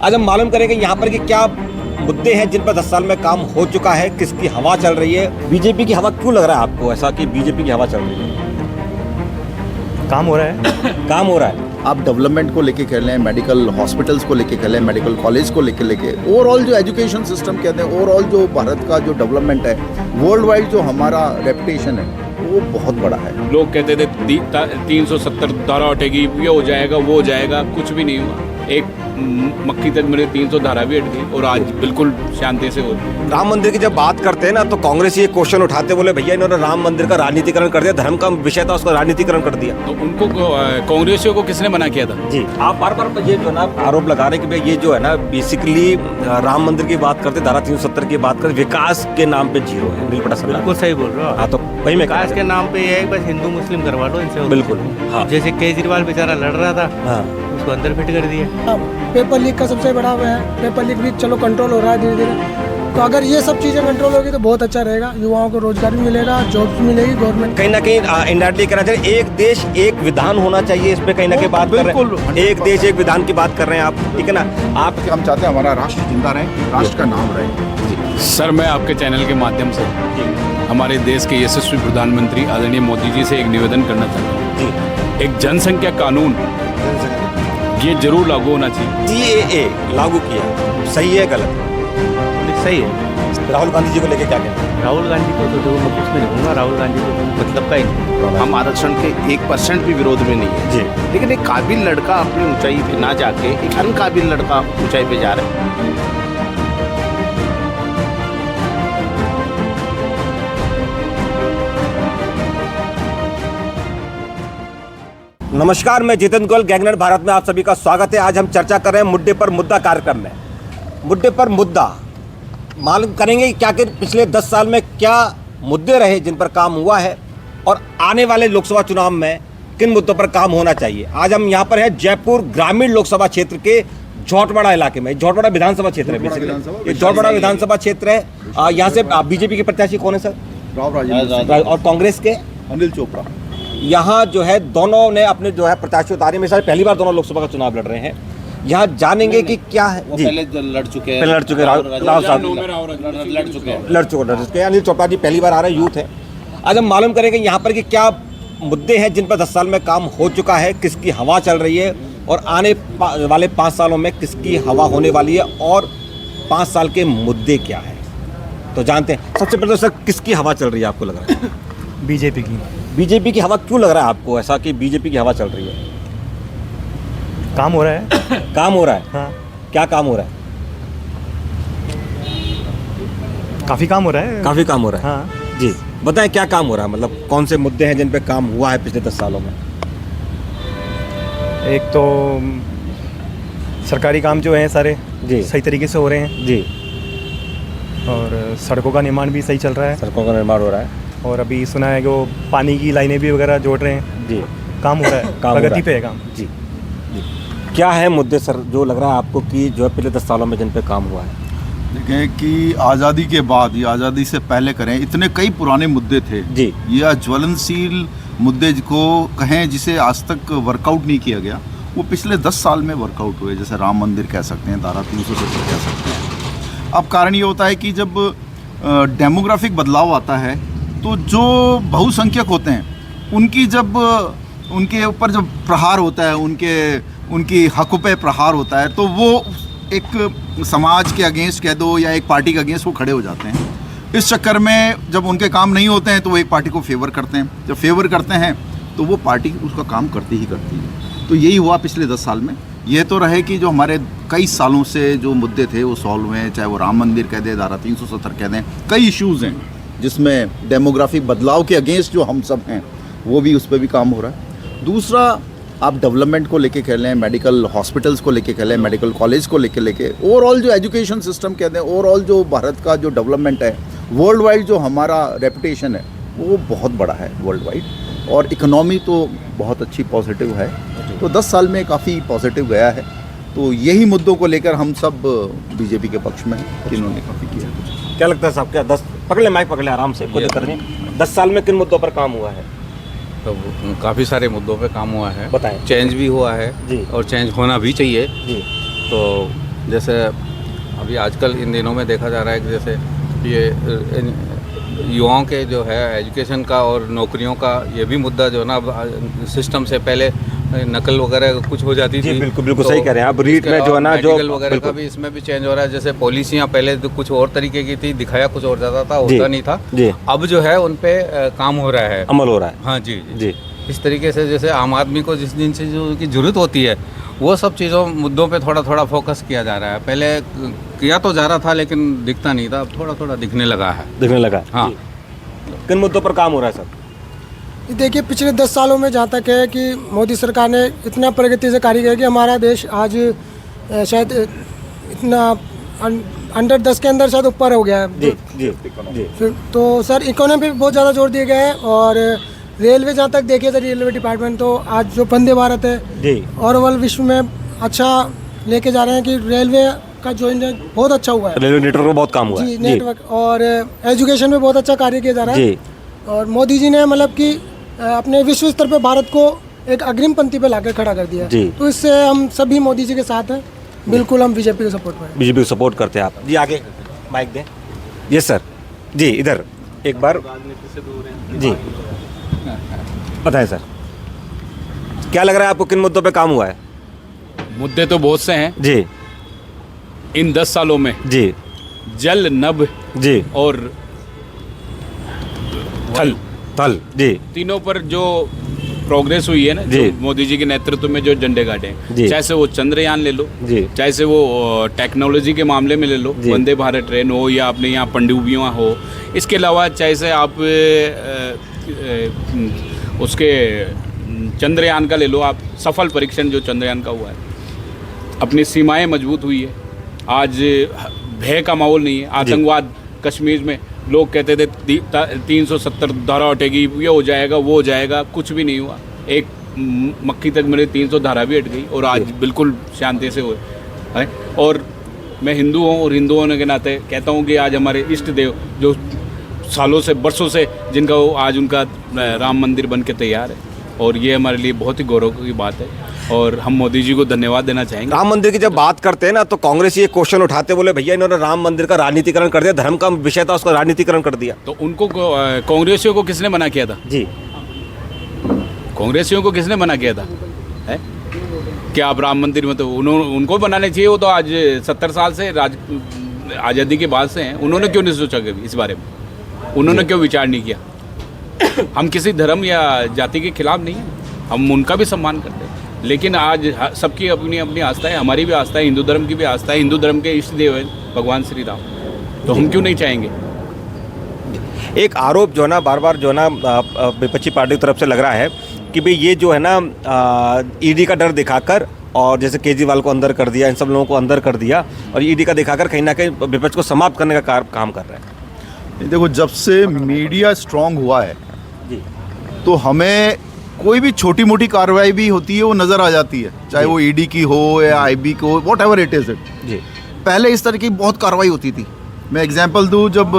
आज हम मालूम करेंगे यहाँ पर कि क्या मुद्दे हैं जिन पर 10 साल में काम हो चुका है, किसकी हवा चल रही है। बीजेपी की हवा क्यों लग रहा है आपको ऐसा कि बीजेपी की हवा चल रही है? काम हो रहा है काम हो रहा है। आप डेवलपमेंट को लेके कह लें, मेडिकल हॉस्पिटल्स को लेके कह लें, मेडिकल कॉलेज को लेके ओवरऑल जो एजुकेशन सिस्टम कहते हैं, ओवरऑल जो भारत का जो डेवलपमेंट है, वर्ल्ड वाइड जो हमारा रेपुटेशन है वो बहुत बड़ा है। लोग कहते थे 370 धारा हटेगी, ये हो जाएगा वो हो जाएगा, कुछ भी नहीं हुआ। एक मक्खी तक मेरे 300 धारा भी हट गई और आज बिल्कुल शांति से हो रही है। राम मंदिर की जब बात करते हैं ना तो कांग्रेस ये क्वेश्चन उठाते, बोले भैया इन्होंने राम मंदिर का राजनीतिकरण कर दिया, धर्म का विषय था उसका राजनीतिकरण कर दिया। तो उनको कांग्रेसियों को किसने मना किया था? जी, आप बार बार ये जो ना आरोप लगा रहे हैं कि भाई ये जो है ना बेसिकली राम मंदिर की बात करते, धारा 370 की बात करते, विकास के नाम पे जीरो है। नीलपटा सर बिल्कुल सही बोल रहे हो। हाँ, तो वही मैं विकास के नाम पे ये है बस हिंदू मुस्लिम करवा दो इनसे। बिल्कुल। हाँ, जैसे केजरीवाल बेचारा लड़ रहा था, हाँ, उसको अंदर फिट कर दिया। पेपर लीक का सबसे बड़ा वो है, पेपर लीक भी चलो कंट्रोल हो रहा है धीरे धीरे। तो अगर ये सब चीज़ें कंट्रोल होगी तो बहुत अच्छा रहेगा, युवाओं को रोजगार भी मिलेगा, जॉब भी मिलेगी। गवर्नमेंट कहीं ना कहीं इंडायरेक्टली कहना चाहिए एक देश एक विधान होना चाहिए, इस पे कहीं ना कहीं बात कर रहे हैं। एक देश एक विधान की बात कर रहे हैं आप, ठीक है ना। आप हम चाहते हैं हमारा राष्ट्र जिंदा रहे, राष्ट्र का नाम रहे। सर, मैं आपके चैनल के माध्यम से हमारे देश के यशस्वी प्रधानमंत्री आदरणीय मोदी जी से एक निवेदन करना चाहता हूँ। एक जनसंख्या कानून ये जरूर लागू होना चाहिए। CAA लागू किया, सही है गलत? सही है। राहुल गांधी जी को लेके क्या कहते हैं? राहुल गांधी को तो मैं कुछ नहीं कहूँगा, राहुल गांधी को मतलब का ही नहीं। हम आरक्षण के 1% भी विरोध में नहीं है जी, लेकिन एक काबिल लड़का अपनी ऊंचाई पे ना जाके एक अनकाबिल लड़का ऊंचाई पे जा रहा है। नमस्कार, मैं जितेंद्र गोयल, गैंगनेट भारत में आप सभी का स्वागत है। आज हम चर्चा कर रहे हैं मुद्दे पर मुद्दा कार्यक्रम में। मुद्दे पर मुद्दा मालूम करेंगे कि क्या पिछले 10 साल में क्या मुद्दे रहे जिन पर काम हुआ है और आने वाले लोकसभा चुनाव में किन मुद्दों पर काम होना चाहिए। आज हम यहाँ पर हैं जयपुर ग्रामीण लोकसभा क्षेत्र के झोटवाड़ा इलाके में। झोटवाड़ा विधानसभा क्षेत्र है बेसिकली, ये झोटवाड़ा विधानसभा क्षेत्र है। यहाँ से बीजेपी के प्रत्याशी कौन है सर? राव राजेंद्र और कांग्रेस के अनिल चोपड़ा। यहाँ जो है दोनों ने अपने जो है प्रत्याशी उतारे में सर पहली बार दोनों लोकसभा का चुनाव लड़ रहे हैं। यहाँ जानेंगे कि क्या है। वो जी, पहले लड़ चुके हैं, राव साहब लड़ चुके हैं। अनिल चोपड़ा जी पहली बार आ रहे हैं, यूथ है। आज हम मालूम करेंगे यहाँ पर कि क्या मुद्दे हैं जिन पर 10 साल में काम हो चुका है, किसकी हवा चल रही है और आने वाले 5 सालों में किसकी हवा होने वाली है और 5 साल के मुद्दे क्या है, तो जानते हैं। सबसे पहले सर किसकी हवा चल रही है आपको लग रहा है? बीजेपी की। बीजेपी की हवा क्यों लग रहा है आपको ऐसा कि बीजेपी की हवा चल रही है? काम हो रहा है काम हो रहा है। हाँ, क्या काम हो रहा है? काफ़ी काम हो रहा है। काफी काम हो रहा है। हाँ, जी, बताएं क्या काम हो रहा है, मतलब कौन से मुद्दे हैं जिन पे काम हुआ है पिछले 10 सालों में? एक तो सरकारी काम जो हैं सारे जी, सही तरीके से हो रहे हैं जी, और सड़कों का निर्माण भी सही चल रहा है। सड़कों का निर्माण हो रहा है। और अभी सुना है कि वो पानी की लाइनें भी वगैरह जोड़ रहे हैं। जी, काम हो रहा है, काम हो रहा प्रगति है। पे है काम। जी, जी। क्या है मुद्दे सर जो लग रहा है आपको कि जो है पिछले 10 सालों में जिन पे काम हुआ है? देखें कि आज़ादी के बाद या आज़ादी से पहले करें, इतने कई पुराने मुद्दे थे जी, या ज्वलनशील मुद्दे को कहें जिसे आज तक वर्कआउट नहीं किया गया, वो पिछले 10 साल में वर्कआउट हुए। जैसे राम मंदिर कह सकते हैं, धारा 370 कह सकते हैं। अब कारण ये होता है कि जब डेमोग्राफिक बदलाव आता है तो जो बहुसंख्यक होते हैं उनकी जब उनके ऊपर जब प्रहार होता है, उनकी हकों पे प्रहार होता है, तो वो एक समाज के अगेंस्ट कह दो या एक पार्टी के अगेंस्ट वो खड़े हो जाते हैं। इस चक्कर में जब उनके काम नहीं होते हैं तो वो एक पार्टी को फेवर करते हैं। जब फेवर करते हैं तो वो पार्टी उसका काम करती ही करती है। तो यही हुआ पिछले 10 साल में। ये तो रहे कि जो हमारे कई सालों से जो मुद्दे थे वो सॉल्व हुए हैं, चाहे वो राम मंदिर कह दें, धारा 370 कह दें, कई इश्यूज़ हैं जिसमें डेमोग्राफिक बदलाव के अगेंस्ट जो हम सब हैं वो भी उस पर भी काम हो रहा है। दूसरा, आप डेवलपमेंट को लेके कह लें, मेडिकल हॉस्पिटल्स को लेके कह लें, मेडिकल कॉलेज को लेके ओवरऑल जो एजुकेशन सिस्टम कहते हैं, ओवरऑल जो भारत का जो डेवलपमेंट है, वर्ल्ड वाइड जो हमारा रेपुटेशन है वो बहुत बड़ा है वर्ल्ड वाइड, और इकोनॉमी तो बहुत अच्छी पॉजिटिव है। तो 10 साल में काफ़ी पॉजिटिव गया है। तो यही मुद्दों को लेकर हम सब बीजेपी के पक्ष में हैं कि इन्होंने काफ़ी किया। क्या लगता है साहब, क्या 10 पकड़ ले, माइक पकड़ ले आराम से, कोई दिक्कत नहीं। 10 साल में किन मुद्दों पर काम हुआ है? तो काफ़ी सारे मुद्दों पे काम हुआ है, बताएं। चेंज भी हुआ है जी, और चेंज होना भी चाहिए। जी, तो जैसे अभी आजकल इन दिनों में देखा जा रहा है कि जैसे ये युवाओं के जो है एजुकेशन का और नौकरियों का ये भी मुद्दा जो है ना सिस्टम से पहले नकल वगैरह कुछ हो जाती जी, थी। बिल्कुल बिल्कुल सही कह रहे हैं आप। रीट में जो है ना जो मेडिकल वगैरह का भी इसमें भी चेंज हो रहा है। जैसे पॉलिसियाँ पहले तो कुछ और तरीके की थी, दिखाया कुछ और जाता था, जी, होता नहीं था। जी। अब जो है उन पे काम हो रहा है, अमल हो रहा है। हाँ जी जी इस तरीके से जैसे आम आदमी को जिस जिन चीज़ों की ज़रूरत होती है वो सब चीज़ों मुद्दों पे थोड़ा थोड़ा फोकस किया जा रहा है। पहले किया तो जा रहा था लेकिन दिखता नहीं था, अब थोड़ा थोड़ा दिखने लगा है। दिखने लगा। हाँ। किन मुद्दों पर काम हो रहा है सर? देखिए पिछले 10 सालों में जहाँ तक है कि मोदी सरकार ने इतना प्रगति से कार्य किया कि हमारा देश आज शायद इतना अंडर 10 के अंदर शायद ऊपर हो गया है। जी जी जी फिर तो सर इकोनॉमी पे बहुत ज़्यादा जोर दिया गया है। और रेलवे जहाँ तक देखिए तो रेलवे डिपार्टमेंट तो आज जो वंदे भारत है जी और वर्ल्ड विश्व में अच्छा लेके जा रहे हैं कि रेलवे का जो बहुत अच्छा हुआ है। रेलवे नेटवर्क में बहुत काम हुआ है। जी नेटवर्क और एजुकेशन में बहुत अच्छा कार्य किया जा रहा है। जी और मोदी जी ने मतलब कि अपने विश्व स्तर पे भारत को एक अग्रिम पंक्ति पे लाकर खड़ा कर दिया है। जी। तो इससे हम सभी मोदी जी के साथ हैं। बिल्कुल हम बीजेपी के सपोर्ट में हैं। बीजेपी को सपोर्ट करते हैं आप। जी आगे माइक दें। Yes sir. जी इधर एक बार जी बताएं सर, क्या लग रहा है आपको किन मुद्दों पे काम हुआ है? मुद्दे तो बहुत से हैं जी इन 10 सालों में। जी जल, नभ जी और थल, थल जी तीनों पर जो प्रोग्रेस हुई है ना, जी। जो मोदी जी के नेतृत्व में जो झंडे गाड़े हैं, जी। चाहे से वो चंद्रयान ले लो, जी चाहे से वो टेक्नोलॉजी के मामले में ले लो, जी। वंदे भारत ट्रेन हो या अपने यहाँ पनडुब्बियाँ हो, इसके अलावा चाहे से आप उसके चंद्रयान का ले लो, आप सफल परीक्षण जो चंद्रयान का हुआ है, अपनी सीमाएं मजबूत हुई है। आज भय का माहौल नहीं है। आतंकवाद कश्मीर में लोग कहते थे 370 धारा हटेगी, ये हो जाएगा वो हो जाएगा, कुछ भी नहीं हुआ। एक मक्खी तक मेरे 300 धारा भी हट गई और आज बिल्कुल शांति से हुए है। और मैं हिंदू हूँ और हिंदू होने के नाते कहता हूँ कि आज हमारे इष्ट देव जो सालों से बरसों से जिनका आज उनका राम मंदिर बन के तैयार है, और ये हमारे लिए बहुत ही गौरव की बात है और हम मोदी जी को धन्यवाद देना चाहेंगे। राम मंदिर की जब बात करते हैं ना तो कांग्रेस ये क्वेश्चन उठाते, बोले भैया इन्होंने राम मंदिर का राजनीतिकरण कर दिया, धर्म का विषय था उसका राजनीतिकरण कर दिया। तो उनको कांग्रेसियों को किसने मना किया था? जी कांग्रेसियों को किसने मना किया था? है कि आप राम मंदिर में, तो उनको बनाने चाहिए। वो तो आज 70 साल से आज़ादी के बाद से हैं, उन्होंने क्यों नहीं सोचा कभी इस बारे में? उन्होंने क्यों विचार नहीं किया? हम किसी धर्म या जाति के खिलाफ नहीं हैं, हम उनका भी सम्मान करते हैं, लेकिन आज सबकी अपनी अपनी आस्था है, हमारी भी आस्था है, हिंदू धर्म की भी आस्था है। हिंदू धर्म के इष्ट देव है भगवान श्री राम, तो हम क्यों नहीं चाहेंगे? एक आरोप जो है ना बार बार जो है ना विपक्षी पार्टी की तरफ से लग रहा है कि भाई ये जो है ना ईडी का डर दिखाकर, और जैसे केजरीवाल को अंदर कर दिया, इन सब लोगों को अंदर कर दिया और ईडी का दिखाकर कहीं ना कहीं विपक्ष को समाप्त करने का काम कर रहा है। देखो, जब से मीडिया स्ट्रांग हुआ है जी तो हमें कोई भी छोटी मोटी कार्रवाई भी होती है वो नज़र आ जाती है, चाहे वो ईडी की हो या आईबी की हो, whatever it is it. जी पहले इस तरह की बहुत कार्रवाई होती थी। मैं एग्जांपल दूं, जब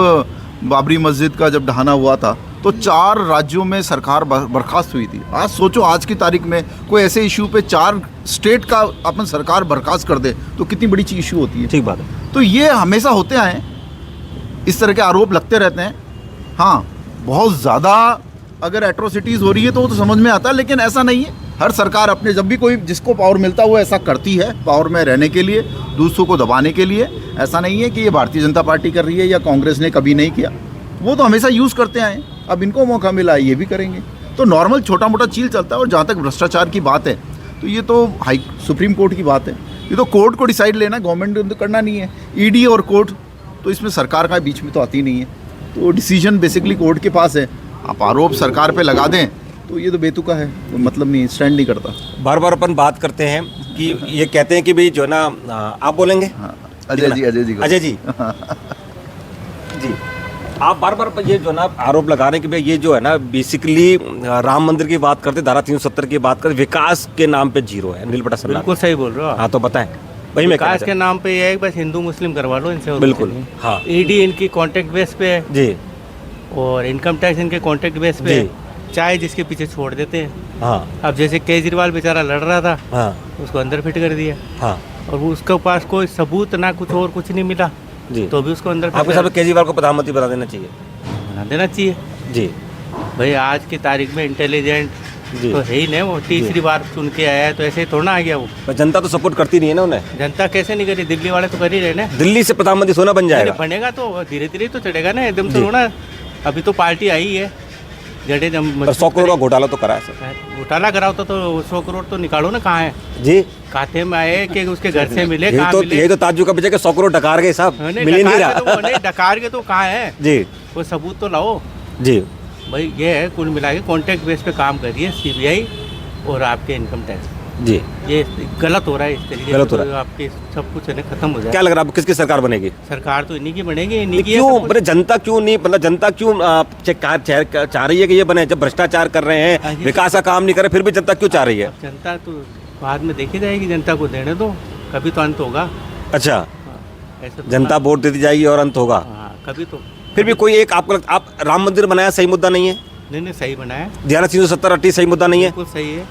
बाबरी मस्जिद का जब ढहाना हुआ था तो 4 राज्यों में सरकार बर्खास्त हुई थी। आज सोचो, आज की तारीख में कोई ऐसे इशू पे 4 स्टेट का अपन सरकार बर्खास्त कर दे तो कितनी बड़ी चीज इशू होती है। ठीक बात है। तो ये हमेशा होते आए, इस तरह के आरोप लगते रहते हैं। हाँ, बहुत ज़्यादा अगर एट्रोसिटीज़ हो रही है तो वो तो समझ में आता है, लेकिन ऐसा नहीं है। हर सरकार अपने, जब भी कोई जिसको पावर मिलता है वो ऐसा करती है, पावर में रहने के लिए, दूसरों को दबाने के लिए। ऐसा नहीं है कि ये भारतीय जनता पार्टी कर रही है या कांग्रेस ने कभी नहीं किया, वो तो हमेशा यूज़ करते आए। अब इनको मौका मिला है, ये भी करेंगे। तो नॉर्मल छोटा मोटा चीज़ चलता है। और जहाँ तक भ्रष्टाचार की बात है तो ये तो सुप्रीम कोर्ट की बात है, ये तो कोर्ट को डिसाइड लेना, गवर्नमेंट ने तो करना नहीं है। ईडी और कोर्ट तो इसमें सरकार का बीच में तो आती नहीं है, तो डिसीजन बेसिकली कोर्ट के पास है। आप आरोप सरकार पे लगा दें तो ये तो बेतुका है, तो मतलब नहीं, स्टैंड नहीं करता। बार बार अपन बात करते हैं कि ये कहते हैं कि भाई जो है ना, आप बोलेंगे? हाँ, अजय जी अजय जी जी, आप बार बार ये जो ना आरोप लगा रहे हैं कि भाई ये जो है ना बेसिकली राम मंदिर की बात करते, धारा 370 की बात करते, विकास के नाम पे जीरो है। नील पटा बिल्कुल सही बोल रहे हो आप। हाँ तो बताएं। वही मैं विकास के नाम पे ये है कि बस हिंदू मुस्लिम करवा लो इनसे। बिल्कुल, हाँ। ईडी इनकी कॉन्ट्रैक्ट बेस पे है जी, और इनकम टैक्स इनके कॉन्ट्रैक्ट बेस पे है, चाहे जिसके पीछे छोड़ देते हैं। हाँ अब जैसे केजरीवाल बेचारा लड़ रहा था, हाँ उसको अंदर फिट कर दिया। हाँ और वो उसके पास कोई सबूत ना कुछ और कुछ नहीं मिला, जी तो भी उसको अंदर आपके हिसाब से केजरीवाल को प्रधानमंत्री बना देना चाहिए? बना देना चाहिए। जी भाई आज की तारीख में इंटेलिजेंट जी। तो है ही नहीं, वो तीसरी बार चुन के आया है, तो ऐसे ही थोड़ा आ गया वो। पर जनता तो सपोर्ट करती नहीं है ना उन्हें। जनता कैसे नहीं करी, दिल्ली वाले तो कर ही रहे ना। दिल्ली से प्रधानमंत्री सोना बन जाएगा। बनेगा तो धीरे धीरे तो चढ़ेगा ना, एकदम से जी। थोड़ा। अभी तो पार्टी आई है, जड़े पर 100 करोड़ का घोटाला तो करा है सर। घोटाला कराओ तो 100 करोड़ तो निकालो ना, कहाँ है? जी खाते में आए कि उसके घर से मिले, यही कहाँ तो मिले? यही तो ताज्जुब का विषय कि 100 करोड़ डकार गए साहब, नहीं, मिल ही नहीं डकार के तो वो नहीं, रहा। डकार के तो कहाँ है? जी वो सबूत तो लाओ। जी भाई ये है, कुल मिला के कॉन्ट्रैक्ट बेस पे काम कर रही है सीबीआई और आपके इनकम टैक्स। जी ये गलत हो रहा है, इस तरीके गलत से हो तो रहा आपके सब कुछ है ना खत्म हो जाए। क्या लग रहा है आपको किसकी सरकार बनेगी? सरकार तो इन्हीं की बनेगी, इन्हीं की है क्यों सब कुछ। मतलब जनता क्यों नहीं, मतलब जनता क्यों चाह रही है कि ये बने? जब भ्रष्टाचार कर रहे हाँ हैं, जी। विकास का काम नहीं कर रहे, फिर भी जनता क्यों चाह रही है? अब जनता तो बाद में देखी जाएगी, जनता को देने दो, कभी तो अंत होगा। अच्छा, हाँ, ऐसे तो जनता वोट देती जाएगी और अंत होगा। हाँ, कभी तो। फिर भी कोई एक आपको आप राम मंदिर बनाया सही मुद्दा नहीं है? नहीं सही बनाया, धारा 370 सही मुद्दा नहीं है? बिल्कुल सही है।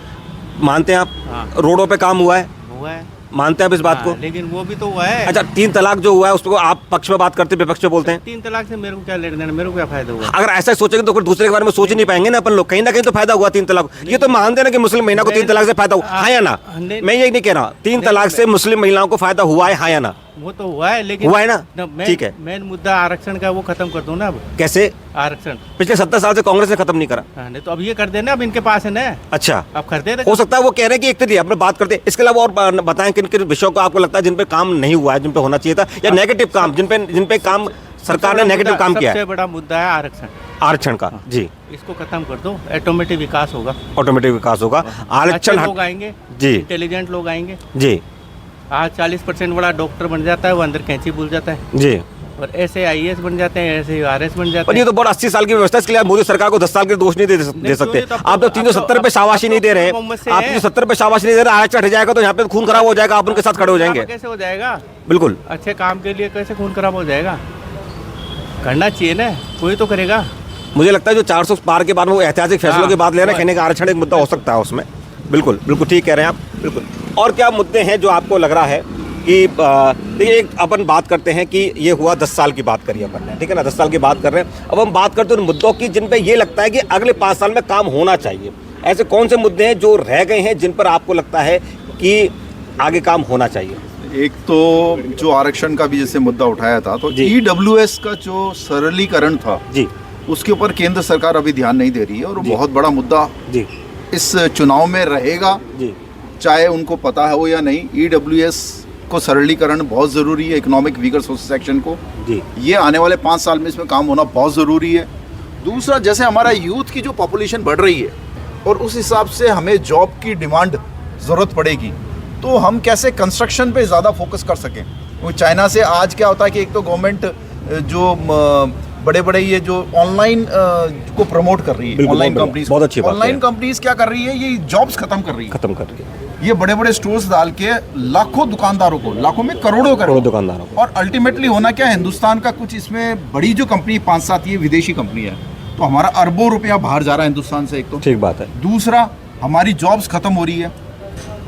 मानते हैं आप? हाँ। रोडों पे काम हुआ है, हुआ है। मानते हैं आप इस बात को? हाँ, लेकिन वो भी तो हुआ है। अच्छा, 3 तलाक जो हुआ है उसको आप पक्ष में बात करते हैं, विपक्ष में बोलते हैं। 3 तलाक से मेरे को क्या लेना देना, मेरे को क्या फायदा हुआ? अगर ऐसा सोचेंगे तो फिर दूसरे के बारे में सोच ही नहीं पाएंगे ना अपन लोग। कहीं ना कहीं तो फायदा हुआ 3 तलाक। ये तो मान देना कि मुस्लिम महिला को 3 तलाक से फायदा हुआ, हाँ या ना? नहीं, मैं ये नहीं कह रहा 3 तलाक से मुस्लिम महिलाओं को फायदा हुआ है, हाँ या ना? वो तो हुआ है, लेकिन हुआ है ना? ठीक है। मेन मुद्दा आरक्षण का वो खत्म कर दो ना अब। कैसे? आरक्षण पिछले 70 साल से कांग्रेस ने खत्म नहीं करा। हाँ, नहीं तो अब ये कर देना, अब इनके पास है ना, अच्छा, अब कर दे। हो सकता है वो कह रहे हैं कि एक तरीके अपने बात करते हैं। इसके अलावा और बताएं किन किन विषयों को आपको लगता है जिन पे काम नहीं हुआ है, जिन पे होना चाहिए था, या नेगेटिव काम जिन पे काम सरकार ने नेगेटिव काम किया है? सबसे बड़ा मुद्दा है आरक्षण। आरक्षण का, जी। इसको खत्म कर दो, ऑटोमेटिक विकास होगा, ऑटोमेटिक विकास होगा। अच्छे आरक्षण लोग आएंगे, जी इंटेलिजेंट लोग आएंगे। जी आज 40% बड़ा डॉक्टर बन जाता है, वो अंदर कैंची भूल जाता है, जी। और ऐसे IAS बन जाते हैं, ऐसे RS बन जाते पर हैं। ये तो बहुत 80 साल की व्यवस्था है, इसके लिए आप मोदी सरकार को 10 साल के दोष नहीं दे सकते। आप तो 370 पे शाबाशी नहीं दे रहे, आप 370 पे शाबाशी नहीं दे रहे, आरक्षण हट जाएगा तो यहाँ पे खून खराब हो जाएगा, आप उनके साथ खड़े हो जाएंगे। कैसे हो जाएगा? बिल्कुल, अच्छे काम के लिए कैसे खून खराब हो जाएगा? करना चाहिए ना, कोई तो करेगा। मुझे लगता है जो 400 पार के बाद में वो ऐतिहासिक फैसलों हाँ, की बात ले रहे हैं, कहने का आरक्षण एक मुद्दा हो सकता है उसमें। बिल्कुल बिल्कुल ठीक कह रहे हैं आप, बिल्कुल। और क्या मुद्दे हैं जो आपको लग रहा है कि देखिए, एक अपन बात करते हैं कि ये हुआ 10 साल की बात करी अपन ने, ठीक है ना, 10 साल की बात कर रहे हैं। अब हम बात करते हैं उन मुद्दों की जिन पे ये लगता है कि अगले 5 साल में काम होना चाहिए। ऐसे कौन से मुद्दे हैं जो रह गए हैं जिन पर आपको लगता है कि आगे काम होना चाहिए? एक तो जो आरक्षण का भी जैसे मुद्दा उठाया था, तो जी। EWS का जो सरलीकरण था, जी उसके ऊपर केंद्र सरकार अभी ध्यान नहीं दे रही है, और जी। बहुत बड़ा मुद्दा जी इस चुनाव में रहेगा, जी चाहे उनको पता हो या नहीं। EWS को सरलीकरण बहुत ज़रूरी है, इकोनॉमिक वीकर सोशल सेक्शन को। जी ये आने वाले 5 साल में इसमें काम होना बहुत ज़रूरी है। दूसरा, जैसे हमारा यूथ की जो पॉपुलेशन बढ़ रही है और उस हिसाब से हमें जॉब की डिमांड ज़रूरत पड़ेगी, तो हम कैसे कंस्ट्रक्शन पे ज़्यादा फोकस कर सकें। वो चाइना से आज क्या होता है कि एक तो गवर्नमेंट जो बड़े बड़े ये जो ऑनलाइन को प्रमोट कर रही है, बिल्कुल, ऑनलाइन बहुत कंपनीज, बहुत अच्छी बात है। ऑनलाइन कंपनीज क्या कर रही है, ये जॉब्स खत्म कर रही है। खत्म कर रही है, ये बड़े बड़े स्टोर्स डाल के लाखों दुकानदारों को, लाखों में करोड़ों करोड़ों दुकानदारों को। और अल्टीमेटली होना क्या, हिंदुस्तान का कुछ इसमें बड़ी जो कंपनी 5-7 ये विदेशी कंपनी है, तो हमारा अरबों रुपया बाहर जा रहा है हिंदुस्तान से, एक तो। ठीक बात है। दूसरा, हमारी जॉब्स खत्म हो रही है,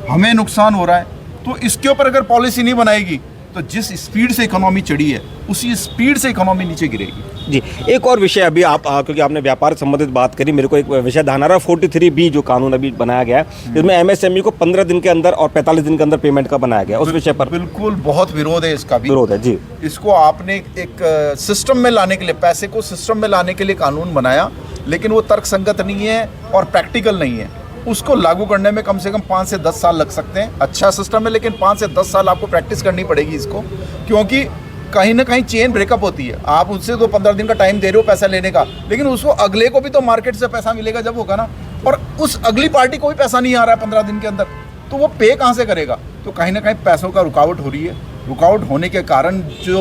हमें नुकसान हो रहा है। तो इसके ऊपर अगर पॉलिसी नहीं बनाएगी तो जिस स्पीड से इकोनॉमी चढ़ी है उसी स्पीड से इकोनॉमी नीचे गिरेगी। जी, एक और विषय अभी आप क्योंकि आपने व्यापार संबंधित बात करी, मेरे को एक विषय ध्यान आ रहा है, 43B जो कानून अभी बनाया गया है, जिसमें MSME को 15 दिन के अंदर और 45 दिन के अंदर पेमेंट का बनाया गया, उस विषय पर बिल्कुल बहुत विरोध है इसका भी। विरोध है जी। इसको आपने एक सिस्टम में लाने के लिए, पैसे को सिस्टम में लाने के लिए कानून बनाया, लेकिन वो तर्कसंगत नहीं है और प्रैक्टिकल नहीं है। उसको लागू करने में कम से कम 5 से 10 साल लग सकते हैं। अच्छा सिस्टम है, लेकिन 5 से 10 साल आपको प्रैक्टिस करनी पड़ेगी इसको, क्योंकि कहीं ना कहीं चेन ब्रेकअप होती है। आप उससे तो 15 दिन का टाइम दे रहे हो पैसा लेने का, लेकिन उसको अगले को भी तो मार्केट से पैसा मिलेगा जब होगा ना, और उस अगली पार्टी को भी पैसा नहीं आ रहा है 15 दिन के अंदर, तो वो पे कहाँ से करेगा? तो कहीं ना कहीं पैसों का रुकावट हो रही है। रुकावट होने के कारण जो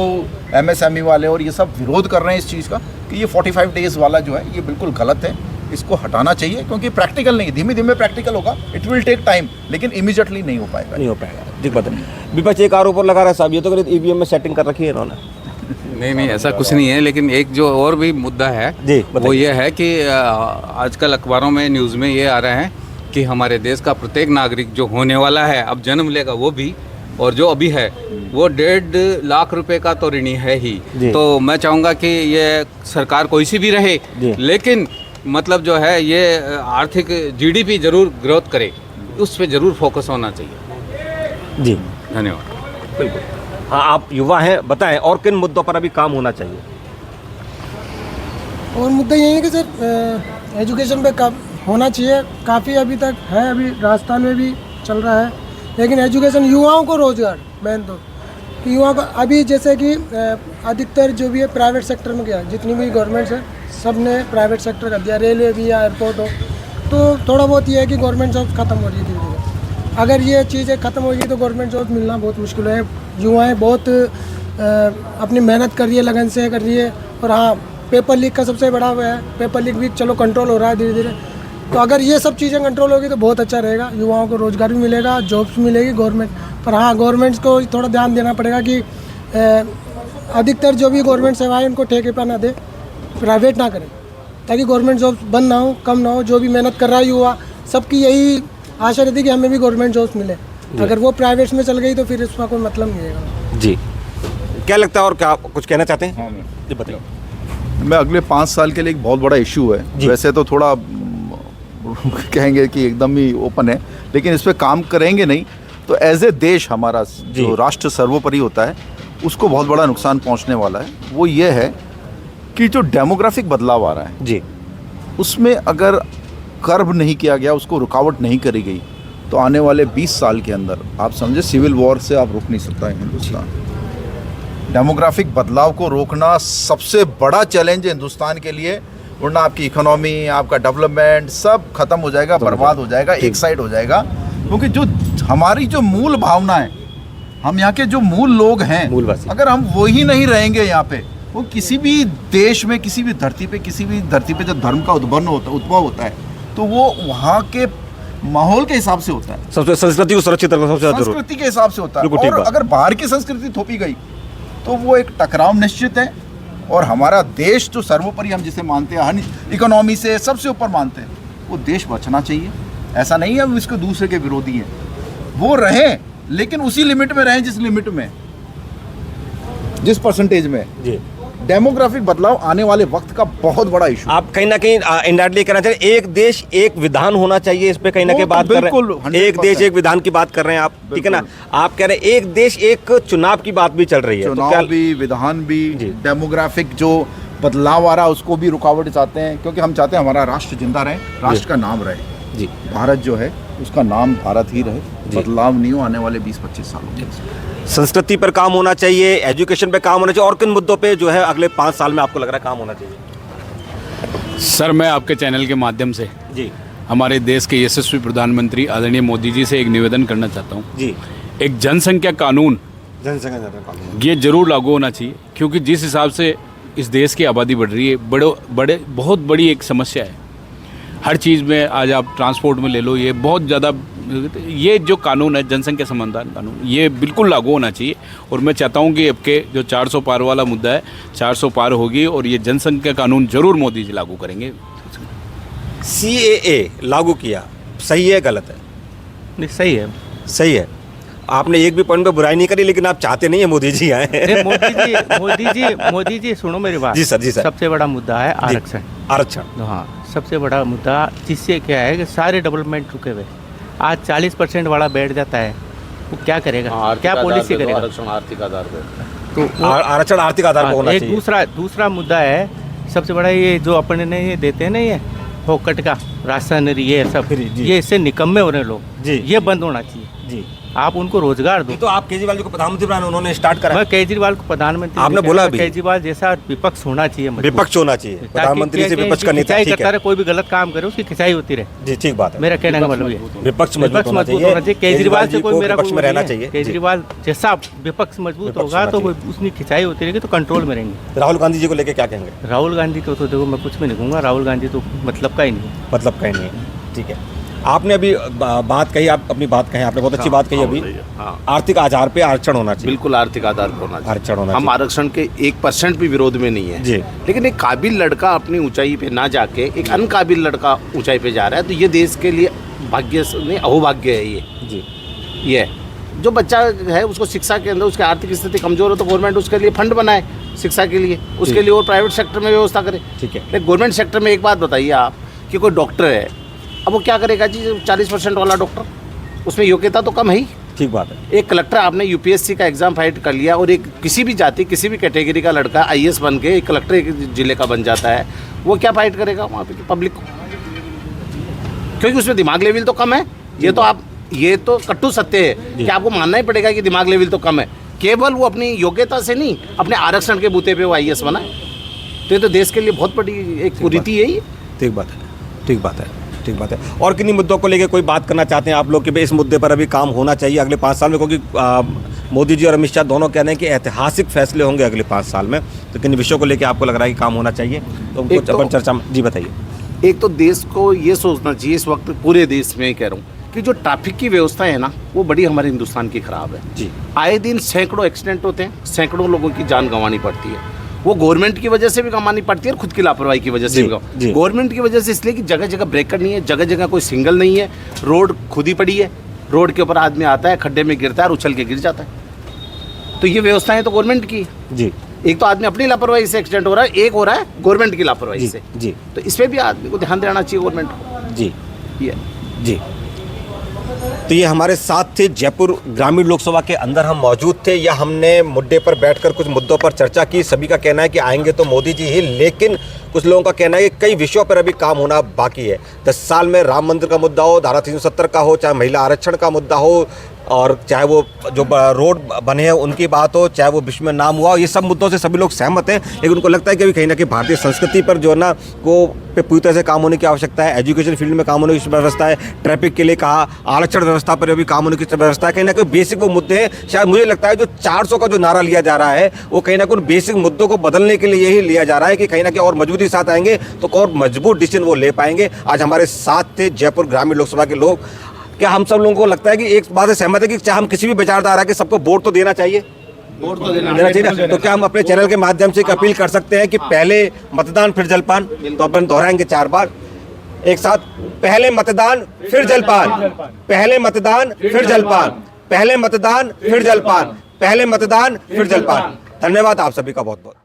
MSME वाले और ये सब विरोध कर रहे हैं इस चीज़ का कि ये 45 डेज वाला जो है ये बिल्कुल गलत है, इसको हटाना चाहिए, क्योंकि प्रैक्टिकल नहीं, धीमे धीमे प्रैक्टिकल होगा, इट विल टेक टाइम, लेकिन इमीडिएटली नहीं हो पाएगा। नहीं हो पाएगा, ठीक बात है। विपक्ष एक आरोप और लगा रहा है साहब, ये तो EVM में सेटिंग कर रखी है इन्होंने। नहीं ऐसा कुछ नहीं है, लेकिन एक जो और भी मुद्दा है जी, वो बताइए। ये है कि आजकल अखबारों में, न्यूज़ में ये आ रहा है कि हमारे देश का प्रत्येक नागरिक जो होने वाला है, अब जन्म लेगा वो भी, और जो अभी है वो 1.5 लाख रुपए का तो ऋणी है जी। ही। तो मैं चाहूँगा कि ये सरकार कोई सी भी रहे, जी। लेकिन मतलब जो है ये आर्थिक जीडीपी जरूर ग्रोथ करे, उस पर जरूर फोकस होना चाहिए। जी धन्यवाद। बिल्कुल। हाँ, आप युवा हैं, बताएं और किन मुद्दों पर अभी काम होना चाहिए? और मुद्दा यही है कि सर एजुकेशन पे होना चाहिए। काफ़ी अभी तक है, अभी राजस्थान में भी चल रहा है, लेकिन एजुकेशन युवाओं को रोजगार मेन तो कि युवाओं को अभी जैसे कि अधिकतर जो भी है प्राइवेट सेक्टर में गया, जितनी भी गवर्नमेंट्स है सब ने प्राइवेट सेक्टर कर दिया, रेलवे भी या एयरपोर्ट हो, तो थोड़ा बहुत ये है कि गवर्नमेंट जॉब खत्म हो रही है धीरे धीरे। अगर ये चीज़ें खत्म होगी तो गवर्नमेंट जॉब मिलना बहुत मुश्किल है। युवाएँ बहुत अपनी मेहनत कर रही है, लगन से कर रही है। और हाँ, पेपर लीक का सबसे बड़ा वो है, पेपर लीक भी चलो कंट्रोल हो रहा है धीरे धीरे। तो अगर ये सब चीज़ें कंट्रोल होगी तो बहुत अच्छा रहेगा, युवाओं को रोज़गार भी मिलेगा, जॉब्स मिलेगी गवर्नमेंट। पर हाँ, गवर्नमेंट्स को थोड़ा ध्यान देना पड़ेगा कि अधिकतर जो भी गवर्नमेंट सेवाएं उनको ठेके पर ना दे, प्राइवेट ना करें, ताकि गवर्नमेंट जॉब्स बंद ना हो, कम ना हो। जो भी मेहनत कर रहा है युवा, सबकी यही आशा रहती है कि हमें भी गवर्नमेंट जॉब्स मिले। अगर वो प्राइवेट्स में चल गई तो फिर इसका कोई मतलब नहीं रहेगा। जी, क्या लगता है और क्या कुछ कहना चाहते हैं? हाँ, जी बताइए। मैं अगले 5 साल के लिए एक बहुत बड़ा इशू है। जी। वैसे तो थोड़ा कहेंगे कि एकदम ही ओपन है, लेकिन इस पे काम करेंगे नहीं तो एज ए देश हमारा जो राष्ट्र सर्वोपरि होता है उसको बहुत बड़ा नुकसान पहुंचने वाला है। वो ये है कि जो डेमोग्राफिक बदलाव आ रहा है जी, उसमें अगर कर्ब नहीं किया गया, उसको रुकावट नहीं करी गई, तो आने वाले 20 साल के अंदर आप समझे सिविल वॉर से आप रोक नहीं सकता है हिंदुस्तान। डेमोग्राफिक बदलाव को रोकना सबसे बड़ा चैलेंज है हिंदुस्तान के लिए, वरना आपकी इकोनॉमी, आपका डेवलपमेंट सब खत्म हो जाएगा, बर्बाद हो जाएगा, एक साइड हो जाएगा। क्योंकि जो हमारी जो मूल भावना है, हम यहाँ के जो मूल लोग हैं, मूलवासी, अगर हम वही नहीं रहेंगे यहाँ पे, वो किसी भी देश में, किसी भी धरती पे जब धर्म का उद्भव होता है तो वो वहाँ के माहौल के हिसाब से होता है, सबसे संस्कृति को सुरक्षित रखना सबसे ज़रूरी। संस्कृति के हिसाब से होता है। बिल्कुल ठीक और बात। अगर बाहर की संस्कृति थोपी गई तो वो एक टकराव निश्चित है। और हमारा देश जो सर्वोपरि हम जिसे मानते हैं, हर इकोनॉमी से सबसे ऊपर मानते हैं, वो देश बचना चाहिए। ऐसा नहीं है हम इसको दूसरे के विरोधी हैं, वो रहें लेकिन उसी लिमिट में रहें जिस लिमिट में, जिस परसेंटेज में। जी, डेमोग्राफिक बदलाव आने वाले वक्त का बहुत बड़ा इशू। आप कहीं ना कहीं इनडायरेक्टली कहना चाह रहे हैं एक देश एक विधान होना चाहिए, इस पे कहीं ना कहीं बात कर रहे हैं। एक देश एक विधान की बात कर रहे हैं आप, ठीक है ना? आप कह रहे हैं एक देश एक चुनाव की बात भी चल रही है, चुनाव भी, विधान भी, डेमोग्राफिक जो बदलाव आ रहा है उसको भी रुकावट चाहते हैं, क्योंकि हम चाहते हैं हमारा राष्ट्र जिंदा रहे, राष्ट्र का नाम रहे। जी, भारत जो है उसका नाम भारत ही रहे, बदलाव नहीं हो आने वाले 20-25 सालों में। संस्कृति पर काम होना चाहिए, एजुकेशन पे काम होना चाहिए, और किन मुद्दों पे जो है अगले 5 साल में आपको लग रहा है काम होना चाहिए? सर, मैं आपके चैनल के माध्यम से जी हमारे देश के यशस्वी प्रधानमंत्री आदरणीय मोदी जी से एक निवेदन करना चाहता हूँ। जी, एक जनसंख्या कानून जनसंख्या कानून, ये जरूर लागू होना चाहिए, क्योंकि जिस हिसाब से इस देश की आबादी बढ़ रही है, बहुत बड़ी एक समस्या है। हर चीज़ में आज आप ट्रांसपोर्ट में ले लो, ये बहुत ज़्यादा, ये जो कानून है जनसंख्या समाधान कानून, ये बिल्कुल लागू होना चाहिए। और मैं चाहता हूँ कि आपके जो 400 पार वाला मुद्दा है, 400 पार होगी और ये जनसंख्या कानून जरूर मोदी जी लागू करेंगे। CAA लागू किया, सही है गलत है? नहीं, सही है। सही है। आपने एक भी पॉइंट पे बुराई नहीं करी, लेकिन आप चाहते नहीं है मोदी जी आए। नहीं, मोदी जी सुनो मेरी बात। जी सर, जी सर। सबसे बड़ा मुद्दा है आरक्षण। आरक्षण, हाँ, सबसे बड़ा मुद्दा, जिससे क्या है कि सारे डेवलपमेंट रुके हुए। आज 40% वाला बैठ जाता है, वो क्या करेगा, क्या पॉलिसी करेगा? आरक्षण आर्थिक आधार पर। तो आरक्षण आर्थिक आधार पर होना एक चाहिए। दूसरा मुद्दा है सबसे बड़ा, ये जो अपने ने ये देते हैं ना, ये फोकट का राशन, ये सब, ये इससे निकम्मे हो रहे लोग, ये बंद होना चाहिए। जी, आप उनको रोजगार दो। तो आप केजरीवाल जी को प्रधानमंत्री बनाना, उन्होंने स्टार्ट करा। मैं केजरीवाल को प्रधानमंत्री, आपने बोला अभी केजरीवाल जैसा विपक्ष होना चाहिए, विपक्ष होना चाहिए, प्रधानमंत्री से विपक्ष का नेता, ठीक है? कोई भी गलत काम करे उसकी खिंचाई होती रहे। जी, ठीक बात है। मेरा कहने का मतलब ये विपक्ष मजबूत होना चाहिए। केजरीवाल से कोई मेरा विपक्ष में रहना चाहिए। केजरीवाल जैसा विपक्ष मजबूत होगा तो उसकी खिंचाई होती रहेगी, तो कंट्रोल में रहेंगे। राहुल गांधी जी को लेके क्या कहेंगे? राहुल गांधी को तो देखो मैं कुछ भी नहीं कहूँगा, राहुल गांधी तो मतलब का ही नहीं है। मतलब कहीं नहीं है, ठीक है। आपने अभी बात कही, आप अपनी बात कही, आपने बहुत अच्छी बात कही अभी। आर्थिक आधार पे आरक्षण होना चाहिए, बिल्कुल आर्थिक आधार पर होना चाहिए। आरक्षण होना हम चाहिए। आरक्षण के 1% भी विरोध में नहीं है जी, लेकिन एक काबिल लड़का अपनी ऊंचाई पे ना जाके एक अनकाबिल लड़का ऊंचाई पे जा रहा है, तो ये देश के लिए भाग्य नहीं, अहोभाग्य है ये। जी, ये जो बच्चा है उसको शिक्षा के अंदर उसकी आर्थिक स्थिति कमजोर हो तो गवर्नमेंट उसके लिए फंड बनाए शिक्षा के लिए, उसके लिए और प्राइवेट सेक्टर में व्यवस्था करे। ठीक है। लेकिन गवर्नमेंट सेक्टर में एक बात बताइए आप कि कोई डॉक्टर है, अब वो क्या करेगा जी, 40% वाला डॉक्टर, उसमें योग्यता तो कम है ही। ठीक बात है। एक कलेक्टर आपने यूपीएससी का एग्जाम फाइट कर लिया और एक किसी भी जाति किसी भी कैटेगरी का लड़का आईएएस बन के एक कलेक्टर एक जिले का बन जाता है, वो क्या फाइट करेगा वहाँ पे पब्लिक को, क्योंकि उसमें दिमाग लेवल तो कम है। ये तो कट्टू सत्य है कि आपको मानना ही पड़ेगा कि दिमाग लेवल तो कम है। केवल वो अपनी योग्यता से नहीं, अपने आरक्षण के बूते पे वो आईएएस बना। तो ये तो देश के लिए बहुत बड़ी एक कुरीति है ये। ठीक बात है, ठीक बात है, ठीक बात है। और किन्हीं मुद्दों को लेकर कोई बात करना चाहते हैं आप लोग कि भाई इस मुद्दे पर अभी काम होना चाहिए अगले 5 साल में, क्योंकि मोदी जी और अमित शाह दोनों कह रहे हैं कि ऐतिहासिक फैसले होंगे अगले 5 साल में, तो किन विषयों को लेकर आपको लग रहा है कि काम होना चाहिए, तो कुछ अपन चर्चा में जी बताइए। एक तो देश को ये सोचना चाहिए इस वक्त, पूरे देश में ही कह रहा हूँ, कि जो ट्रैफिक की व्यवस्था है ना वो बड़ी हमारे हिंदुस्तान की खराब है जी। आए दिन सैकड़ों एक्सीडेंट होते हैं, सैकड़ों लोगों की जान गंवानी पड़ती है। वो गवर्नमेंट की वजह से भी गंवानी पड़ती है और खुद की लापरवाही की वजह से भी। गवर्नमेंट की वजह से इसलिए कि जगह जगह ब्रेकर नहीं है, जगह जगह कोई सिग्नल नहीं है, रोड खुद ही पड़ी है, रोड के ऊपर आदमी आता है, खड्डे में गिरता है और उछल के गिर जाता है। तो ये व्यवस्थाएं तो गवर्नमेंट की जी। एक तो आदमी अपनी लापरवाही से एक्सीडेंट हो रहा है, एक हो रहा है गवर्नमेंट की लापरवाही से जी। तो इस पर भी आदमी को ध्यान देना चाहिए गवर्नमेंट को। जी ये जी। तो ये हमारे साथ थे, जयपुर ग्रामीण लोकसभा के अंदर हम मौजूद थे, या हमने मुद्दे पर बैठकर कुछ मुद्दों पर चर्चा की। सभी का कहना है कि आएंगे तो मोदी जी ही, लेकिन कुछ लोगों का कहना है कि कई विषयों पर अभी काम होना बाकी है। 10 साल में राम मंदिर का मुद्दा हो, धारा 370 का हो, चाहे महिला आरक्षण का मुद्दा हो, और चाहे वो जो रोड बने हैं उनकी बात हो, चाहे वो विश्व में नाम हुआ, ये सब मुद्दों से सभी लोग सहमत हैं। लेकिन उनको लगता है कि अभी कहीं ना कहीं भारतीय संस्कृति पर जो है ना को पे पूरी तरह से काम होने की आवश्यकता है। एजुकेशन फील्ड में काम होने की व्यवस्था है, ट्रैफिक के लिए कहा, आरक्षण व्यवस्था पर भी काम होने की व्यवस्था है। कहीं ना कहीं बेसिक वो मुद्दे हैं। शायद मुझे लगता है जो 400 का जो नारा लिया जा रहा है वो कहीं ना कहीं बेसिक मुद्दों को बदलने के लिए यही लिया जा रहा है कि कहीं ना कहीं और मजबूती के साथ आएंगे तो और मजबूत डिसीजन वो ले पाएंगे। आज हमारे साथ थे जयपुर ग्रामीण लोकसभा के लोग। क्या हम सब लोगों को लगता है कि एक बात से सहमत है कि चाहे हम किसी भी विचारधारा के सबको वोट तो देना चाहिए, वोट तो देना चाहिए ना? तो क्या हम अपने चैनल के माध्यम से एक अपील कर सकते हैं कि पहले मतदान फिर जलपान, तो अपन दोहराएंगे 4 बार एक साथ, पहले मतदान फिर जलपान, पहले मतदान फिर जलपान, पहले मतदान फिर जलपान, पहले मतदान फिर जलपान। धन्यवाद आप सभी का बहुत बहुत।